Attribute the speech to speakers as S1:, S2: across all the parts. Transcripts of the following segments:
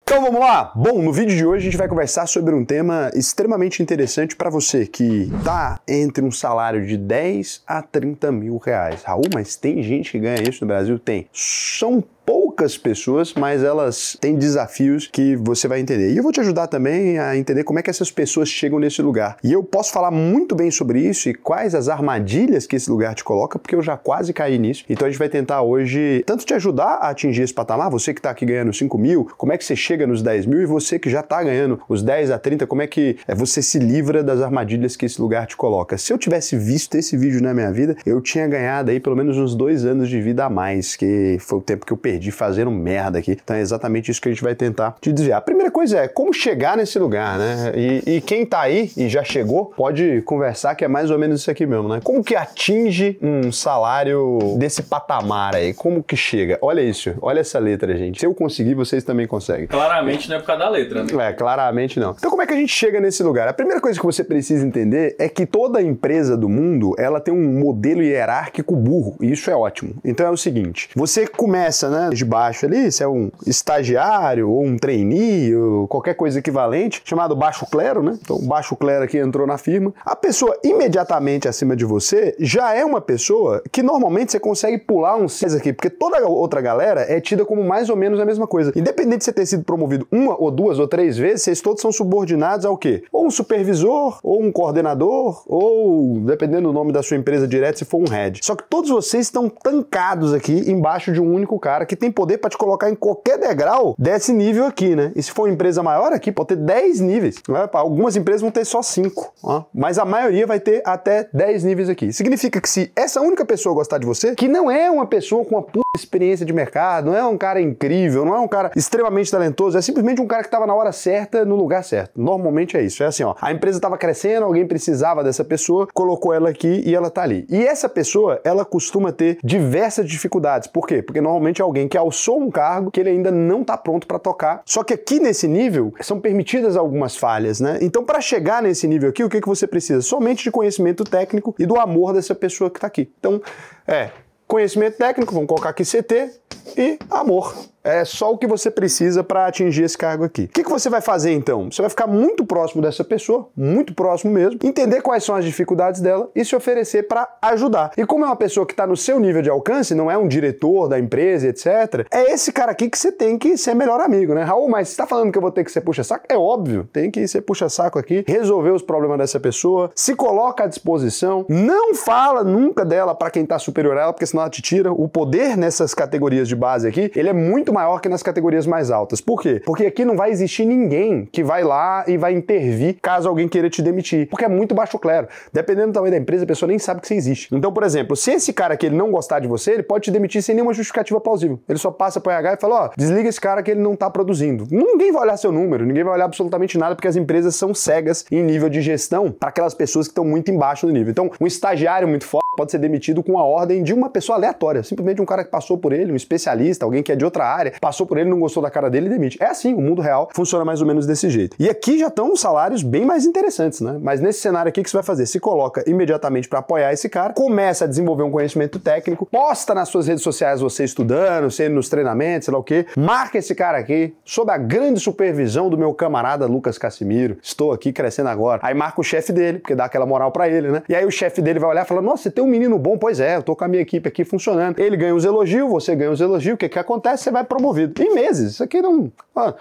S1: Então vamos lá? Bom, no vídeo de hoje a gente vai conversar sobre um tema extremamente interessante para você que tá entre um salário de 10 a 30 mil reais. Raul, mas tem gente que ganha isso no Brasil? Tem. São poucas pessoas, mas elas têm desafios que você vai entender. E eu vou te ajudar também a entender como é que essas pessoas chegam nesse lugar. E eu posso falar muito bem sobre isso e quais as armadilhas que esse lugar te coloca, porque eu já quase caí nisso. Então a gente vai tentar hoje tanto te ajudar a atingir esse patamar, você que tá aqui ganhando 5 mil, como é que você chega nos 10 mil, e você que já tá ganhando os 10 a 30, como é que você se livra das armadilhas que esse lugar te coloca. Se eu tivesse visto esse vídeo na minha vida, eu tinha ganhado aí pelo menos uns 2 anos de vida a mais, que foi o tempo que eu perdi fazendo merda aqui. Então é exatamente isso que a gente vai tentar te desviar. A primeira coisa é como chegar nesse lugar, né? E quem tá aí e já chegou, pode conversar que é mais ou menos isso aqui mesmo, né? Como que atinge um salário desse patamar aí? Como que chega? Olha isso, olha essa letra, gente. Se eu conseguir, vocês também conseguem.
S2: Claramente não é por causa da letra, né?
S1: É, claramente não. Então como é que a gente chega nesse lugar? A primeira coisa que você precisa entender é que toda empresa do mundo, ela tem um modelo hierárquico burro, e isso é ótimo. Então é o seguinte, você começa, né, de baixo ali, se é um estagiário ou um trainee ou qualquer coisa equivalente, chamado baixo clero, né? Então, o baixo clero aqui entrou na firma. A pessoa imediatamente acima de você já é uma pessoa que normalmente você consegue pular uns 6 aqui, porque toda outra galera é tida como mais ou menos a mesma coisa. Independente de você ter sido promovido 1 ou 2 ou 3 vezes, vocês todos são subordinados ao quê? Ou um supervisor, ou um coordenador, ou, dependendo do nome da sua empresa direto, se for um head. Só que todos vocês estão tancados aqui embaixo de um único cara que tem poder para te colocar em qualquer degrau desse nível aqui, né? E se for uma empresa maior aqui, pode ter 10 níveis. Né? Algumas empresas vão ter só 5, ó. Mas a maioria vai ter até 10 níveis aqui. Significa que se essa única pessoa gostar de você, que não é uma pessoa com uma puta experiência de mercado, não é um cara incrível, não é um cara extremamente talentoso, é simplesmente um cara que estava na hora certa, no lugar certo. Normalmente é isso. É assim, ó. A empresa estava crescendo, alguém precisava dessa pessoa, colocou ela aqui e ela tá ali. E essa pessoa, ela costuma ter diversas dificuldades. Por quê? Porque normalmente é alguém que alçou um cargo que ele ainda não está pronto para tocar. Só que aqui nesse nível são permitidas algumas falhas, né? Então, para chegar nesse nível aqui, o que você precisa? Somente de conhecimento técnico e do amor dessa pessoa que está aqui. Então, conhecimento técnico, vamos colocar aqui CT, e amor. É só o que você precisa para atingir esse cargo aqui. O que você vai fazer então? Você vai ficar muito próximo dessa pessoa, muito próximo mesmo, entender quais são as dificuldades dela e se oferecer para ajudar. E como é uma pessoa que está no seu nível de alcance, não é um diretor da empresa, etc., é esse cara aqui que você tem que ser melhor amigo, né? Raul, mas você está falando que eu vou ter que ser puxa-saco? É óbvio, tem que ser puxa-saco aqui, resolver os problemas dessa pessoa, se coloca à disposição, não fala nunca dela para quem está superior a ela, porque senão ela te tira. O poder nessas categorias de base aqui, ele é muito maior que nas categorias mais altas. Por quê? Porque aqui não vai existir ninguém que vai lá e vai intervir caso alguém queira te demitir, porque é muito baixo clero. Dependendo do tamanho da empresa, a pessoa nem sabe que você existe. Então, por exemplo, se esse cara aqui ele não gostar de você, ele pode te demitir sem nenhuma justificativa plausível. Ele só passa pro RH e fala, ó, desliga esse cara que ele não tá produzindo. Ninguém vai olhar seu número, ninguém vai olhar absolutamente nada, porque as empresas são cegas em nível de gestão para aquelas pessoas que estão muito embaixo do nível. Então, um estagiário muito forte pode ser demitido com a ordem de uma pessoa aleatória, simplesmente um cara que passou por ele, um especialista, alguém que é de outra área, passou por ele, não gostou da cara dele e demite. É assim, o mundo real funciona mais ou menos desse jeito. E aqui já estão salários bem mais interessantes, né? Mas nesse cenário aqui, o que você vai fazer? Se coloca imediatamente para apoiar esse cara, começa a desenvolver um conhecimento técnico, posta nas suas redes sociais você estudando, você nos treinamentos, sei lá o quê, marca esse cara aqui, sob a grande supervisão do meu camarada Lucas Cassimiro, estou aqui crescendo agora. Aí marca o chefe dele, porque dá aquela moral para ele, né? E aí o chefe dele vai olhar e falar, nossa, você tem um menino bom? Pois é, eu tô com a minha equipe aqui funcionando. Ele ganha os elogios, você ganha os elogios, o que que acontece? Você vai promovido. Em meses, isso aqui não...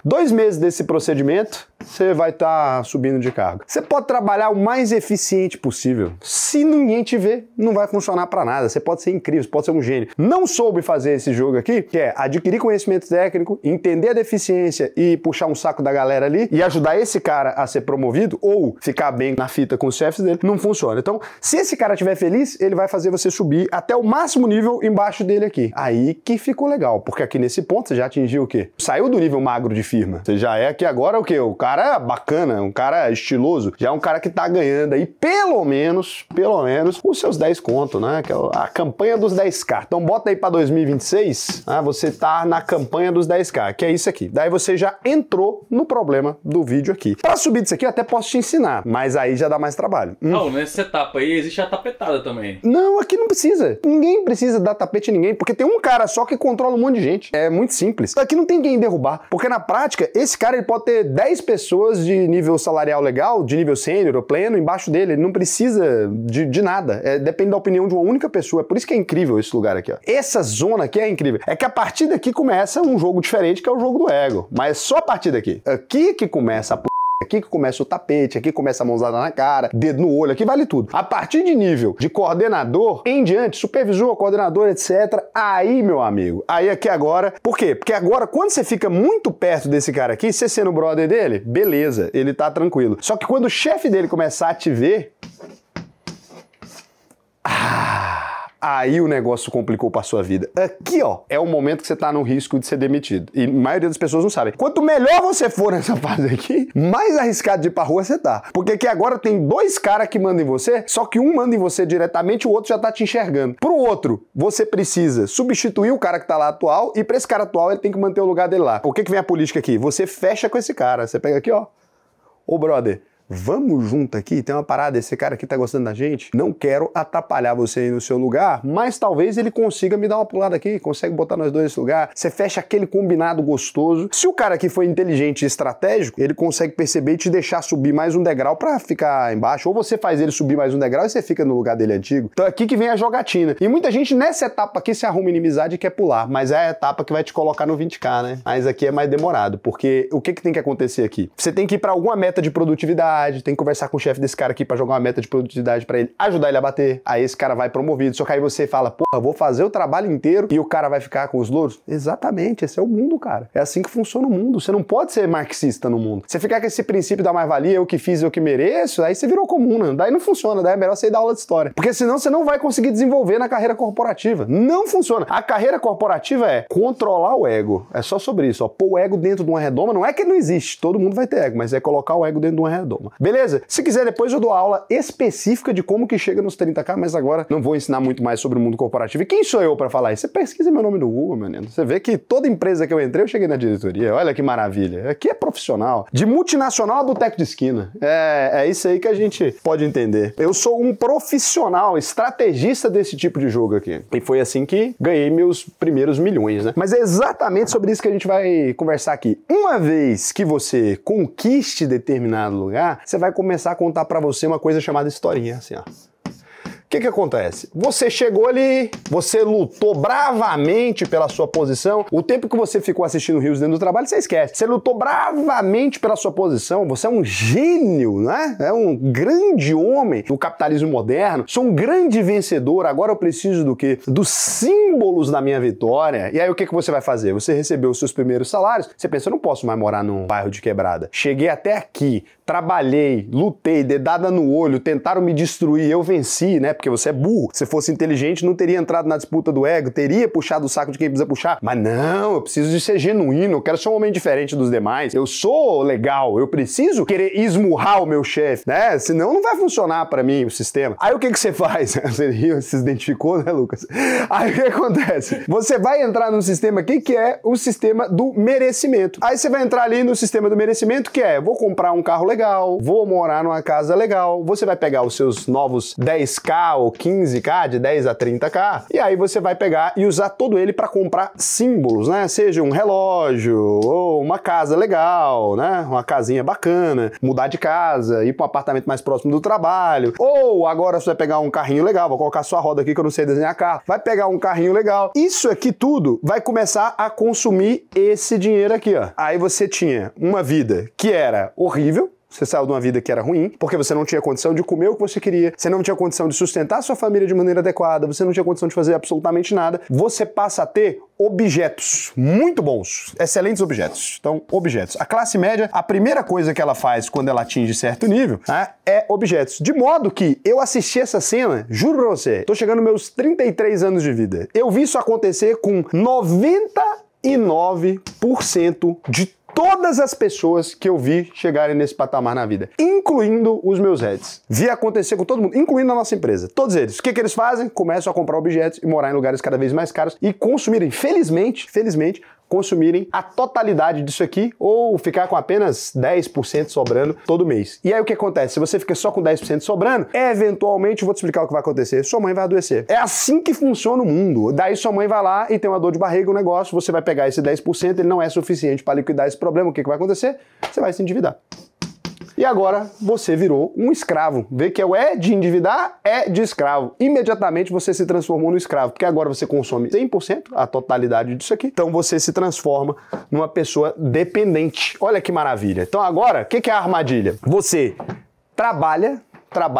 S1: 2 meses desse procedimento, você vai estar subindo de cargo. Você pode trabalhar o mais eficiente possível. Se ninguém te vê, não vai funcionar para nada. Você pode ser incrível, você pode ser um gênio. Não soube fazer esse jogo aqui, que é adquirir conhecimento técnico, entender a deficiência e puxar um saco da galera ali e ajudar esse cara a ser promovido ou ficar bem na fita com os chefes dele, não funciona. Então, se esse cara estiver feliz, ele vai fazer você subir até o máximo nível embaixo dele aqui. Aí que ficou legal, porque aqui nesse ponto você já atingiu o quê? Saiu do nível magro de firma. Você já é aqui agora o quê? O cara bacana, um cara estiloso, já é um cara que tá ganhando aí pelo menos, os seus 10 conto, né? Que é a campanha dos 10k. Então bota aí pra 2026, né? Você tá na campanha dos 10k, que é isso aqui. Daí você já entrou no problema do vídeo aqui. Pra subir disso aqui eu até posso te ensinar, mas aí já dá mais trabalho.
S2: Não, nessa etapa aí existe a tapetada também.
S1: Não, aqui não precisa. Ninguém precisa dar tapete a ninguém, porque tem um cara só que controla um monte de gente. É muito simples. Aqui não tem quem derrubar, porque na prática, esse cara ele pode ter 10 pessoas de nível salarial legal, de nível sênior ou pleno, embaixo dele. Ele não precisa de nada. Depende da opinião de uma única pessoa. É por isso que é incrível esse lugar aqui, ó. Essa zona aqui é incrível. É que a partir daqui começa um jogo diferente, que é o jogo do ego. Mas só a partir daqui. Aqui que começa a aqui que começa o tapete, aqui começa a mãozada na cara, dedo no olho, aqui vale tudo. A partir de nível de coordenador em diante, supervisor, coordenador, etc. Aí, meu amigo, aí aqui agora... Por quê? Porque agora, quando você fica muito perto desse cara aqui, você sendo brother dele, beleza, ele tá tranquilo. Só que quando o chefe dele começar a te ver... Aí o negócio complicou pra sua vida. Aqui, ó, é o momento que você tá no risco de ser demitido. E a maioria das pessoas não sabe. Quanto melhor você for nessa fase aqui, mais arriscado de ir pra rua você tá. Porque aqui agora tem 2 caras que mandam em você, só que um manda em você diretamente, o outro já tá te enxergando. Pro outro, você precisa substituir o cara que tá lá atual, e pra esse cara atual ele tem que manter o lugar dele lá. O que vem a política aqui? Você fecha com esse cara. Você pega aqui, ó. Ô, brother, vamos junto aqui, tem uma parada, esse cara aqui tá gostando da gente, não quero atrapalhar você aí no seu lugar, mas talvez ele consiga me dar uma pulada aqui, consegue botar nós dois nesse lugar, você fecha aquele combinado gostoso. Se o cara aqui foi inteligente e estratégico, ele consegue perceber e te deixar subir mais um degrau pra ficar embaixo, ou você faz ele subir mais um degrau e você fica no lugar dele antigo. Então é aqui que vem a jogatina. E muita gente nessa etapa aqui se arruma inimizade e quer pular, mas é a etapa que vai te colocar no 20k, né? Mas aqui é mais demorado, porque o que tem que acontecer aqui? Você tem que ir pra alguma meta de produtividade, tem que conversar com o chefe desse cara aqui pra jogar uma meta de produtividade pra ele, ajudar ele a bater, aí esse cara vai promovido, só que aí você fala, porra, vou fazer o trabalho inteiro e o cara vai ficar com os louros? Exatamente, esse é o mundo, cara. É assim que funciona o mundo. Você não pode ser marxista no mundo. Você ficar com esse princípio da mais-valia, eu que fiz, eu que mereço, aí você virou comuna. Daí não funciona, daí é melhor você ir dar aula de história. Porque senão você não vai conseguir desenvolver na carreira corporativa. Não funciona. A carreira corporativa é controlar o ego. É só sobre isso, ó. Pôr o ego dentro de uma redoma, não é que não existe, todo mundo vai ter ego, mas é colocar o ego dentro de uma redoma. Beleza? Se quiser, depois eu dou aula específica de como que chega nos 30k, mas agora não vou ensinar muito mais sobre o mundo corporativo. E quem sou eu pra falar isso? Você pesquisa meu nome no Google, menino. Você vê que toda empresa que eu entrei, eu cheguei na diretoria. Olha que maravilha. Aqui é profissional. De multinacional a boteco de esquina. É isso aí que a gente pode entender. Eu sou um profissional, estrategista desse tipo de jogo aqui. E foi assim que ganhei meus primeiros milhões, né? Mas é exatamente sobre isso que a gente vai conversar aqui. Uma vez que você conquiste determinado lugar, você vai começar a contar pra você uma coisa chamada historinha, assim, ó. O que acontece? Você chegou ali, você lutou bravamente pela sua posição, o tempo que você ficou assistindo Rios dentro do trabalho, você esquece. Você lutou bravamente pela sua posição, você é um gênio, né? É um grande homem do capitalismo moderno, sou um grande vencedor, agora eu preciso do quê? Dos símbolos da minha vitória. E aí o que você vai fazer? Você recebeu os seus primeiros salários, você pensa, eu não posso mais morar num bairro de quebrada. Cheguei até aqui, trabalhei, lutei, dedada no olho, tentaram me destruir, eu venci, né? Porque você é burro. Se fosse inteligente, não teria entrado na disputa do ego, teria puxado o saco de quem precisa puxar. Mas não, eu preciso de ser genuíno, eu quero ser um homem diferente dos demais. Eu sou legal, eu preciso querer esmurrar o meu chefe, né? Senão não vai funcionar pra mim o sistema. Aí o que você faz? Você riu, se identificou, né, Lucas? Aí o que acontece? Você vai entrar num sistema aqui que é o sistema do merecimento. Aí você vai entrar ali no sistema do merecimento, que é, vou comprar um carro legal, vou morar numa casa legal, você vai pegar os seus novos 10k ou 15k, de 10 a 30k, e aí você vai pegar e usar todo ele para comprar símbolos, né? Seja um relógio, ou uma casa legal, né? Uma casinha bacana, mudar de casa, ir para um apartamento mais próximo do trabalho, ou agora você vai pegar um carrinho legal, vou colocar sua roda aqui que eu não sei desenhar carro, vai pegar um carrinho legal. Isso aqui tudo vai começar a consumir esse dinheiro aqui, ó. Aí você tinha uma vida que era horrível, você saiu de uma vida que era ruim, porque você não tinha condição de comer o que você queria, você não tinha condição de sustentar a sua família de maneira adequada, você não tinha condição de fazer absolutamente nada. Você passa a ter objetos muito bons, excelentes objetos. Então, objetos. A classe média, a primeira coisa que ela faz quando ela atinge certo nível, né, é objetos. De modo que eu assisti essa cena, juro pra você, tô chegando nos meus 33 anos de vida. Eu vi isso acontecer com 99% de todas as pessoas que eu vi chegarem nesse patamar na vida, incluindo os meus heads. Vi acontecer com todo mundo, incluindo a nossa empresa. Todos eles. O que eles fazem? Começam a comprar objetos e morar em lugares cada vez mais caros e consumirem, felizmente, consumirem a totalidade disso aqui ou ficar com apenas 10% sobrando todo mês. E aí o que acontece? Se você fica só com 10% sobrando, eventualmente, vou te explicar o que vai acontecer, sua mãe vai adoecer. É assim que funciona o mundo. Daí sua mãe vai lá e tem uma dor de barriga, um negócio, você vai pegar esse 10%, ele não é suficiente para liquidar esse problema, o que vai acontecer? Você vai se endividar. E agora você virou um escravo. Vê que é o é de endividar, é de escravo. Imediatamente você se transformou no escravo, porque agora você consome 100%, a totalidade disso aqui. Então você se transforma numa pessoa dependente. Olha que maravilha. Então agora, o que é a armadilha? Você trabalha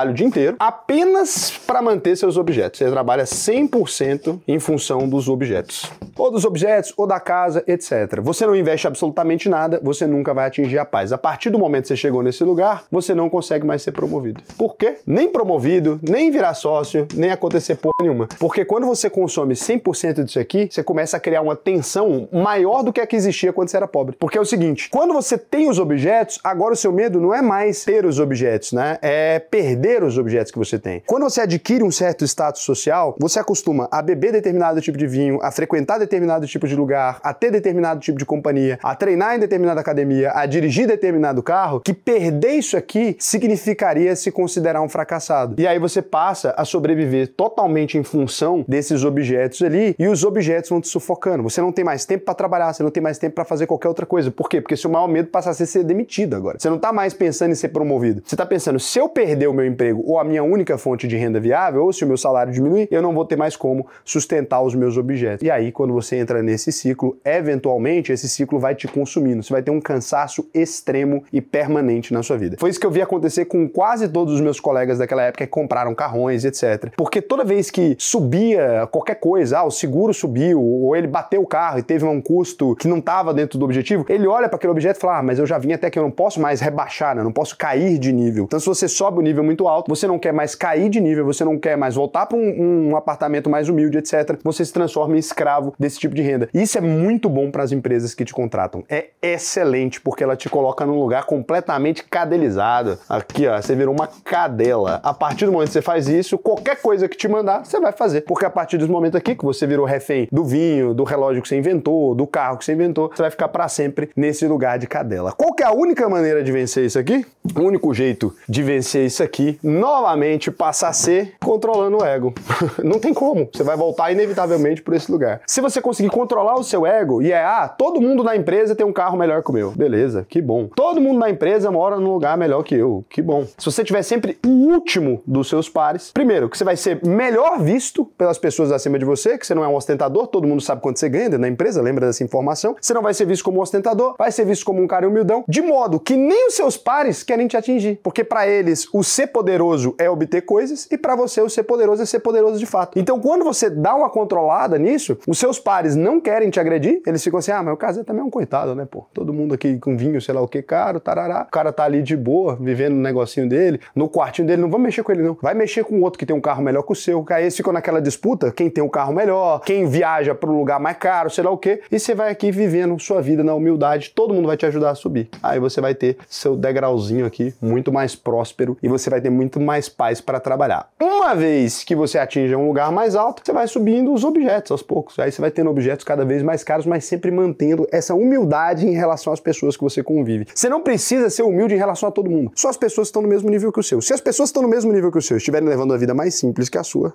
S1: o dia inteiro apenas para manter seus objetos. Você trabalha 100% em função dos objetos. Ou dos objetos, ou da casa, etc. Você não investe absolutamente nada, você nunca vai atingir a paz. A partir do momento que você chegou nesse lugar, você não consegue mais ser promovido. Por quê? Nem promovido, nem virar sócio, nem acontecer porra nenhuma. Porque quando você consome 100% disso aqui, você começa a criar uma tensão maior do que a que existia quando você era pobre. Porque é o seguinte, quando você tem os objetos, agora o seu medo não é mais ter os objetos, né? É perder os objetos que você tem. Quando você adquire um certo status social, você acostuma a beber determinado tipo de vinho, a frequentar determinado tipo de lugar, a ter determinado tipo de companhia, a treinar em determinada academia, a dirigir determinado carro, que perder isso aqui significaria se considerar um fracassado. E aí você passa a sobreviver totalmente em função desses objetos ali e os objetos vão te sufocando. Você não tem mais tempo para trabalhar, você não tem mais tempo para fazer qualquer outra coisa. Por quê? Porque seu maior medo passa a ser demitido agora. Você não tá mais pensando em ser promovido. Você tá pensando, se eu perder o meu emprego ou a minha única fonte de renda viável, ou se o meu salário diminuir, eu não vou ter mais como sustentar os meus objetos. E aí, quando você entra nesse ciclo, eventualmente, esse ciclo vai te consumindo. Você vai ter um cansaço extremo e permanente na sua vida. Foi isso que eu vi acontecer com quase todos os meus colegas daquela época que compraram carrões, etc. Porque toda vez que subia qualquer coisa, o seguro subiu, ou ele bateu o carro e teve um custo que não estava dentro do objetivo, ele olha para aquele objeto e fala, mas eu já vim até aqui, eu não posso mais rebaixar, né? Eu não posso cair de nível. Então, se você sobe o nível muito alto, você não quer mais cair de nível, você não quer mais voltar para um apartamento mais humilde, etc. Você se transforma em escravo desse tipo de renda. E isso é muito bom para as empresas que te contratam. É excelente, porque ela te coloca num lugar completamente cadelizado. Aqui, ó, você virou uma cadela. A partir do momento que você faz isso, qualquer coisa que te mandar, você vai fazer. Porque a partir desse momento aqui, que você virou refém do vinho, do relógio que você inventou, do carro que você inventou, você vai ficar para sempre nesse lugar de cadela. Qual que é a única maneira de vencer isso aqui? O único jeito de vencer isso aqui, novamente, passa a ser controlando o ego. Não tem como. Você vai voltar inevitavelmente por esse lugar. Se você conseguir controlar o seu ego, e todo mundo na empresa tem um carro melhor que o meu. Beleza, que bom. Todo mundo na empresa mora num lugar melhor que eu. Que bom. Se você tiver sempre o último dos seus pares, primeiro, que você vai ser melhor visto pelas pessoas acima de você, que você não é um ostentador, todo mundo sabe quanto você ganha dentro da empresa, lembra dessa informação. Você não vai ser visto como um ostentador, vai ser visto como um cara humildão, de modo que nem os seus pares querem te atingir. Porque para eles, o ser poderoso é obter coisas e para você o ser poderoso é ser poderoso de fato. Então quando você dá uma controlada nisso, os seus pares não querem te agredir, eles ficam assim, mas o Cazé também é um coitado, né, pô? Todo mundo aqui com vinho, sei lá o que, caro, tarará. O cara tá ali de boa, vivendo no negocinho dele, no quartinho dele, não vamos mexer com ele não. Vai mexer com outro que tem um carro melhor que o seu. Aí eles ficam naquela disputa, quem tem um carro melhor, quem viaja para um lugar mais caro, sei lá o que, e você vai aqui vivendo sua vida na humildade, todo mundo vai te ajudar a subir. Aí você vai ter seu degrauzinho aqui, muito mais próspero, e você vai ter muito mais paz para trabalhar. Uma vez que você atinja um lugar mais alto, você vai subindo os objetos aos poucos. Aí você vai tendo objetos cada vez mais caros, mas sempre mantendo essa humildade em relação às pessoas que você convive. Você não precisa ser humilde em relação a todo mundo. Só as pessoas que estão no mesmo nível que o seu. Se as pessoas que estão no mesmo nível que o seu estiverem levando uma vida mais simples que a sua,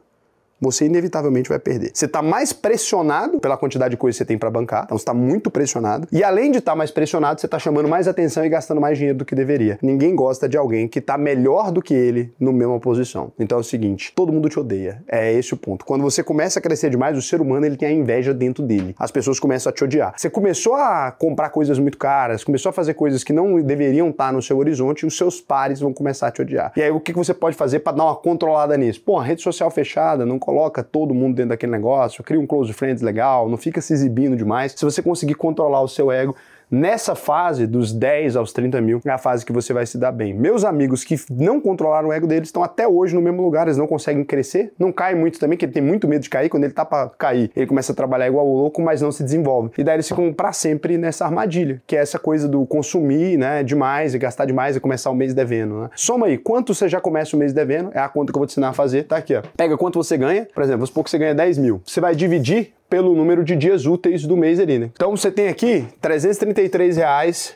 S1: você inevitavelmente vai perder. Você está mais pressionado pela quantidade de coisas que você tem para bancar, então você está muito pressionado, e além de estar mais pressionado, você está chamando mais atenção e gastando mais dinheiro do que deveria. Ninguém gosta de alguém que está melhor do que ele na mesma posição. Então é o seguinte, todo mundo te odeia. É esse o ponto. Quando você começa a crescer demais, o ser humano ele tem a inveja dentro dele. As pessoas começam a te odiar. Você começou a comprar coisas muito caras, começou a fazer coisas que não deveriam estar no seu horizonte, e os seus pares vão começar a te odiar. E aí o que você pode fazer para dar uma controlada nisso? Pô, a rede social fechada, não coloca todo mundo dentro daquele negócio, cria um close friends legal, não fica se exibindo demais. Se você conseguir controlar o seu ego, Nessa fase, dos 10 aos 30 mil, é a fase que você vai se dar bem. Meus amigos que não controlaram o ego deles estão até hoje no mesmo lugar, eles não conseguem crescer, não caem muito também, que ele tem muito medo de cair, quando ele tá pra cair, ele começa a trabalhar igual o louco, mas não se desenvolve. E daí eles ficam pra sempre nessa armadilha, que é essa coisa do consumir, né, demais, e gastar demais e começar o mês devendo, né? Soma aí, quanto você já começa o mês devendo, é a conta que eu vou te ensinar a fazer, tá aqui, ó. Pega quanto você ganha, por exemplo, vamos supor que você ganha 10 mil, você vai dividir pelo número de dias úteis do mês ali, né? Então você tem aqui R$333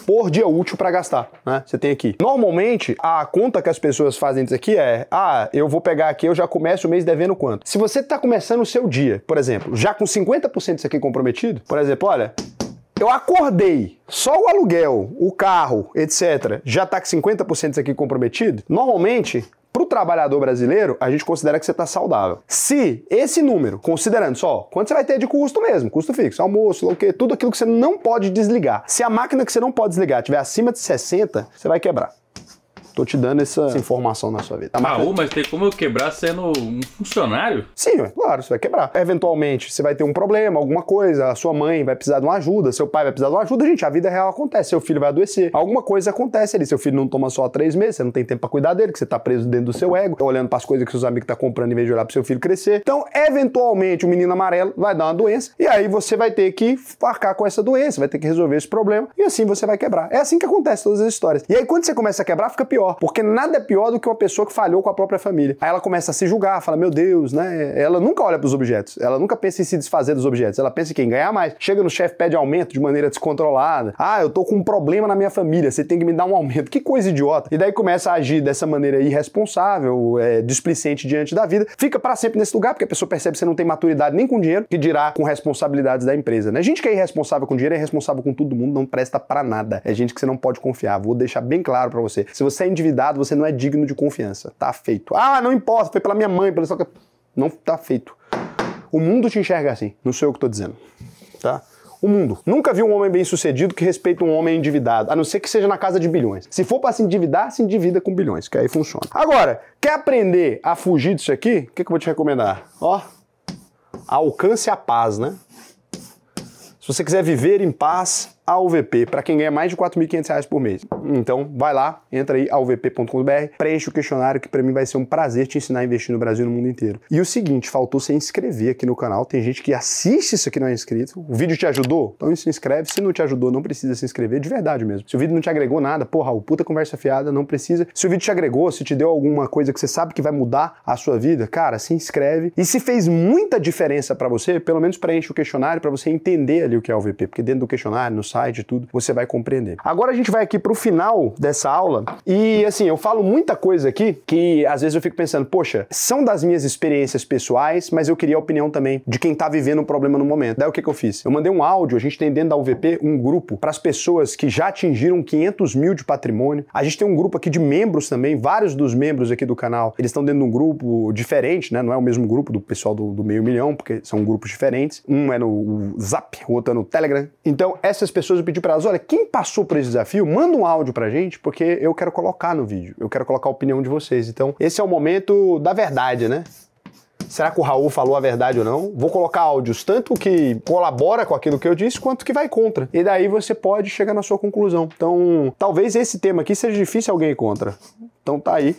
S1: por dia útil para gastar, né? Você tem aqui. Normalmente, a conta que as pessoas fazem disso aqui é, eu vou pegar aqui, eu já começo o mês devendo quanto? Se você tá começando o seu dia, por exemplo, já com 50% disso aqui comprometido, por exemplo, olha, eu acordei, só o aluguel, o carro, etc., já tá com 50% disso aqui comprometido, normalmente, para o trabalhador brasileiro, a gente considera que você está saudável. Se esse número, considerando só quanto você vai ter de custo mesmo, custo fixo, almoço, o quê, tudo aquilo que você não pode desligar. Se a máquina que você não pode desligar estiver acima de 60, você vai quebrar. Tô te dando essa informação na sua vida.
S2: Raul, mas tem como eu quebrar sendo um funcionário?
S1: Sim, claro, você vai quebrar. Eventualmente, você vai ter um problema, alguma coisa, a sua mãe vai precisar de uma ajuda, seu pai vai precisar de uma ajuda, gente, a vida real acontece, seu filho vai adoecer, alguma coisa acontece ali, seu filho não toma só 3 meses, você não tem tempo pra cuidar dele, que você tá preso dentro do seu ego, olhando pras coisas que seus amigos tá comprando em vez de olhar pro seu filho crescer. Então, eventualmente, o menino amarelo vai dar uma doença, e aí você vai ter que arcar com essa doença, vai ter que resolver esse problema, e assim você vai quebrar. É assim que acontece todas as histórias. E aí, quando você começa a quebrar, fica pior, porque nada é pior do que uma pessoa que falhou com a própria família. Aí ela começa a se julgar, fala, meu Deus, né? Ela nunca olha pros objetos, ela nunca pensa em se desfazer dos objetos, ela pensa em quem ganhar mais. Chega no chefe, pede aumento de maneira descontrolada. Eu tô com um problema na minha família, você tem que me dar um aumento. Que coisa idiota. E daí começa a agir dessa maneira irresponsável, displicente diante da vida, fica pra sempre nesse lugar, porque a pessoa percebe que você não tem maturidade nem com dinheiro, que dirá com responsabilidades da empresa, né? Gente que é irresponsável com dinheiro é irresponsável com todo mundo, não presta pra nada. É gente que você não pode confiar. Vou deixar bem claro pra você. Se você é endividado, você não é digno de confiança. Tá feito. Não importa, foi pela minha mãe, pela sua... Não tá feito. O mundo te enxerga assim, não sou eu que tô dizendo, tá? O mundo. Nunca vi um homem bem-sucedido que respeita um homem endividado, a não ser que seja na casa de bilhões. Se for pra se endividar, se endivida com bilhões, que aí funciona. Agora, quer aprender a fugir disso aqui? O que eu vou te recomendar? Alcance a paz, né? Se você quiser viver em paz, AUVP, para quem ganha mais de R$4.500 por mês. Então, vai lá, entra aí, auvp.com.br, preenche o questionário que para mim vai ser um prazer te ensinar a investir no Brasil e no mundo inteiro. E o seguinte, faltou você inscrever aqui no canal, tem gente que assiste isso aqui e não é inscrito. O vídeo te ajudou? Então se inscreve. Se não te ajudou, não precisa se inscrever, de verdade mesmo. Se o vídeo não te agregou nada, Raul, puta conversa fiada, não precisa. Se o vídeo te agregou, se te deu alguma coisa que você sabe que vai mudar a sua vida, cara, se inscreve. E se fez muita diferença para você, pelo menos preenche o questionário para você entender ali o que é AUVP, porque dentro do questionário, no site e tudo, você vai compreender. Agora a gente vai aqui pro final dessa aula e, assim, eu falo muita coisa aqui que às vezes eu fico pensando, poxa, são das minhas experiências pessoais, mas eu queria a opinião também de quem tá vivendo um problema no momento. Daí o que eu fiz? Eu mandei um áudio, a gente tem dentro da UVP um grupo para as pessoas que já atingiram 500 mil de patrimônio. A gente tem um grupo aqui de membros também, vários dos membros aqui do canal, eles estão dentro de um grupo diferente, né? Não é o mesmo grupo do pessoal do meio milhão, porque são grupos diferentes. Um é no Zap, o outro é no Telegram. Então, essas pessoas eu pedi para elas, olha, quem passou por esse desafio, manda um áudio pra gente, porque eu quero colocar no vídeo, eu quero colocar a opinião de vocês. Então, esse é o momento da verdade, né? Será que o Raul falou a verdade ou não? Vou colocar áudios tanto que colabora com aquilo que eu disse, quanto que vai contra. E daí você pode chegar na sua conclusão. Então, talvez esse tema aqui seja difícil alguém ir contra. Então tá aí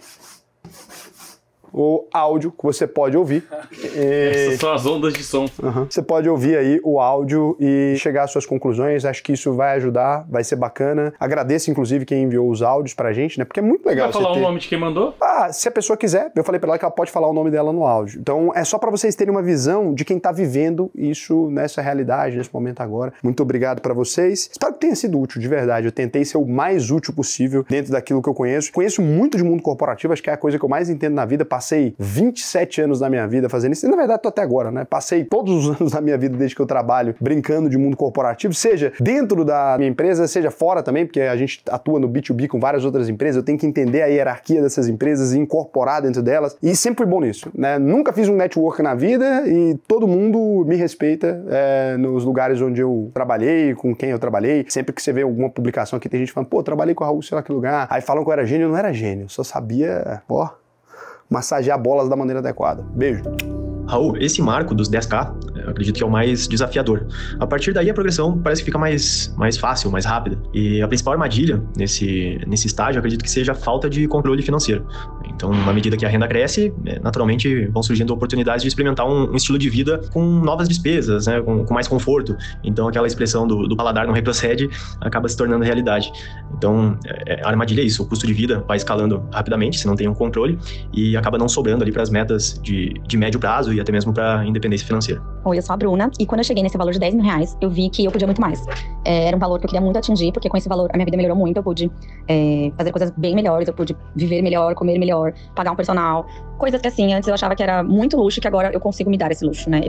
S1: o áudio que você pode ouvir.
S2: Essas são as ondas de som.
S1: Você pode ouvir aí o áudio e chegar às suas conclusões. Acho que isso vai ajudar, vai ser bacana. Agradeço, inclusive, quem enviou os áudios pra gente, né? Porque é muito legal.
S2: Vai falar o nome de quem mandou?
S1: Se a pessoa quiser, eu falei pra ela que ela pode falar o nome dela no áudio. Então, é só pra vocês terem uma visão de quem tá vivendo isso nessa realidade, nesse momento agora. Muito obrigado pra vocês. Espero que tenha sido útil, de verdade. Eu tentei ser o mais útil possível dentro daquilo que eu conheço. Conheço muito de mundo corporativo, acho que é a coisa que eu mais entendo na vida. Passei 27 anos da minha vida fazendo isso, e na verdade tô até agora, né? Passei todos os anos da minha vida desde que eu trabalho brincando de mundo corporativo, seja dentro da minha empresa, seja fora também, porque a gente atua no B2B com várias outras empresas, eu tenho que entender a hierarquia dessas empresas e incorporar dentro delas, e sempre fui bom nisso, né? Nunca fiz um network na vida e todo mundo me respeita nos lugares onde eu trabalhei, com quem eu trabalhei. Sempre que você vê alguma publicação aqui, tem gente falando, pô, trabalhei com o Raul, sei lá que lugar. Aí falam que eu era gênio, eu não era gênio, só sabia, massagear bolas da maneira adequada. Beijo.
S3: Raul, esse marco dos 10K, eu acredito que é o mais desafiador. A partir daí, a progressão parece que fica mais fácil, mais rápida. E a principal armadilha nesse estágio, eu acredito que seja a falta de controle financeiro. Então, à medida que a renda cresce, naturalmente vão surgindo oportunidades de experimentar um estilo de vida com novas despesas, né, com mais conforto. Então, aquela expressão do paladar não retrocede acaba se tornando realidade. Então, a armadilha é isso, o custo de vida vai escalando rapidamente, se não tem um controle, e acaba não sobrando ali para as metas de médio prazo e até mesmo para a independência financeira.
S4: Oi, eu sou a Bruna, e quando eu cheguei nesse valor de 10 mil reais, eu vi que eu podia muito mais. Era um valor que eu queria muito atingir, porque com esse valor a minha vida melhorou muito, eu pude fazer coisas bem melhores, eu pude viver melhor, comer melhor, pagar um personal, coisas que assim, antes eu achava que era muito luxo, que agora eu consigo me dar esse luxo, né?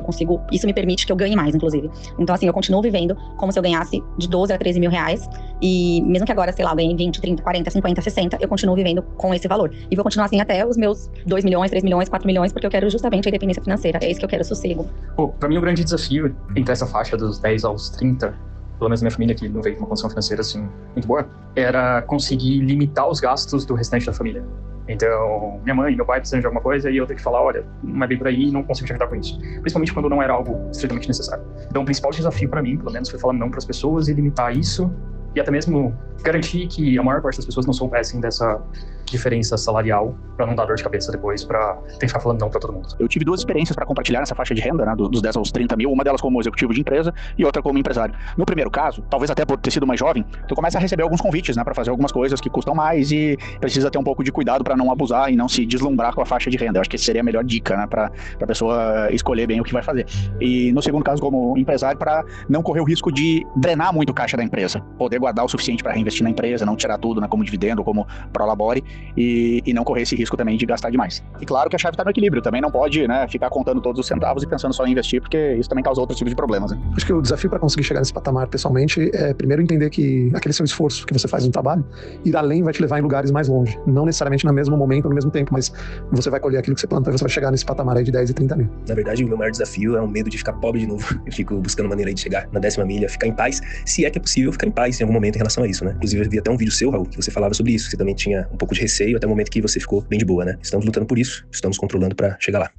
S4: Isso me permite que eu ganhe mais, inclusive. Então assim, eu continuo vivendo como se eu ganhasse de 12 a 13 mil reais, e mesmo que agora, sei lá, eu ganhe 20, 30, 40, 50, 60, eu continuo vivendo com esse valor. E vou continuar assim até os meus 2 milhões, 3 milhões, 4 milhões, porque eu quero justamente a independência financeira, é isso que eu quero, sossego.
S5: Pô, pra mim o grande desafio entre essa faixa dos 10 aos 30, pelo menos minha família que não veio com uma condição financeira assim muito boa, era conseguir limitar os gastos do restante da família. Então, minha mãe e meu pai precisam de alguma coisa e eu tenho que falar, olha, não é bem por aí e não consigo te ajudar com isso. Principalmente quando não era algo estritamente necessário. Então, o principal desafio para mim, pelo menos, foi falar não para as pessoas e limitar isso e até mesmo garantir que a maior parte das pessoas não soubessem dessa diferença salarial para não dar dor de cabeça depois, para ter que ficar falando não para todo mundo.
S6: Eu tive 2 experiências para compartilhar nessa faixa de renda, né, dos 10 aos 30 mil, uma delas como executivo de empresa e outra como empresário. No primeiro caso, talvez até por ter sido mais jovem, tu começa a receber alguns convites, né, para fazer algumas coisas que custam mais e precisa ter um pouco de cuidado para não abusar e não se deslumbrar com a faixa de renda. Eu acho que essa seria a melhor dica, né, para a pessoa escolher bem o que vai fazer. E no segundo caso, como empresário, para não correr o risco de drenar muito o caixa da empresa, poder guardar o suficiente para reinvestir na empresa, não tirar tudo, né, como dividendo, como prolabore e não correr esse risco também de gastar demais. E claro que a chave está no equilíbrio, também não pode, né, ficar contando todos os centavos e pensando só em investir, porque isso também causa outros tipos de problemas. Né?
S7: Acho que o desafio para conseguir chegar nesse patamar pessoalmente é primeiro entender que aquele seu esforço que você faz no trabalho, ir além vai te levar em lugares mais longe, não necessariamente no mesmo momento, no mesmo tempo, mas você vai colher aquilo que você plantou e você vai chegar nesse patamar aí de 10 e 30 mil.
S8: Na verdade, o meu maior desafio é o medo de ficar pobre de novo. Eu fico buscando maneira aí de chegar na 10ª milha, ficar em paz, se é que é possível ficar em paz em algum momento em relação a isso, né? Inclusive, eu vi até um vídeo seu, Raul, que você falava sobre isso, que você também tinha um pouco de receio até o momento que você ficou bem de boa, né? Estamos lutando por isso, estamos controlando para chegar lá.